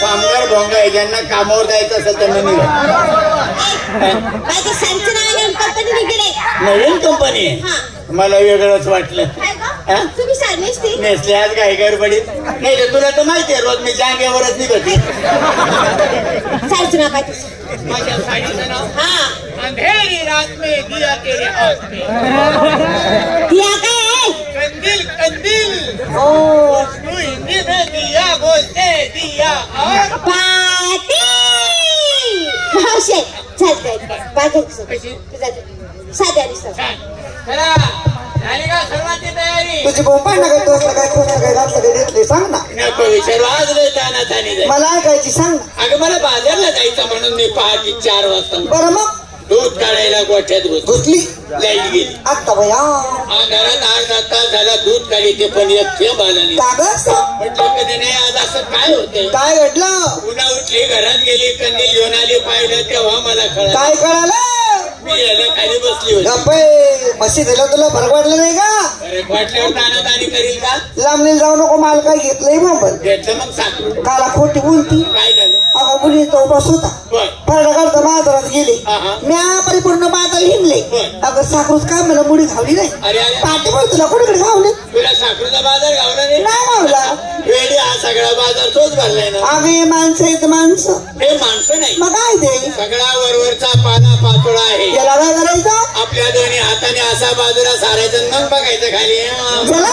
कामगार भोंगा आहे, ज्यांना कामावर जायचं असेल त्यांना निघा. नवीन कंपनी आहे, मला वेगळंच वाटलं. नेसले आज काही गडबडीत नाही रे, तुला तर माहिती आहे रोज मी जागेवरच निघते. माझ्या साडीचं नाव अंधेरी रात में दिया तेरे हाथ में. कंदील कंदील उसको हिंदी में दिया बोलते दिया और सर्वांची तयारी. तुझी बोंबाई नका दोस्त काय खोट काय घातलं काय घेतले सांग ना. नको विचारू, आज लय तानातानी जाईल. मला ऐकायची सांग ना. अगं मला बाजारला जायचं म्हणून मी पहाटे 4 वाजता बरं मग दूध काढायला गोठ्यात घुसली लाईट गेली. आत्ता भया घरात 8-10 तास झाला दूध काढीते पण एक थेंब आला नाही. कागद म्हटलं कधी नाही आज असं काय होतंय. काय घडलं पुन्हा उठली, घरात गेली, कंदील घेऊन आली, पाहिलं तेव्हा मला कळलं. काय कळालं. मी याला खाली बसली होती. गप्पे म्हशी दिलं तुला फरक वाटलं नाही का. अरे वाटल्यावर तानातानी करील का. लांबणी जाऊ नको, माल काय घेतलंय मोबाईल घेतलं मग सांग काला खोटी बोलती. काय झालं. अगं मुली तो बस होता बर फरडा बाजारात गेले. हा. म्या परिपूर्ण बाजार हिंडले. अगं साखरूच काय मला मुडी घावली नाही. अरे अरे पाठीमुळे तुला कुठेकडे घावले तुला साखरेचा बाजार गावला नाही. नाही घावला. वेळी हा सगळा बाजार तोच भरलाय ना. अगं हे माणसं आहेत माणसं, हे माणसं नाही, मग काय ते सगळा वरवरचा पाना पाचोळा आहे. याला काय करायचं. आपल्या दोन्ही हाताने असा बाजूला सारायचं मग बघायचं खाली. चला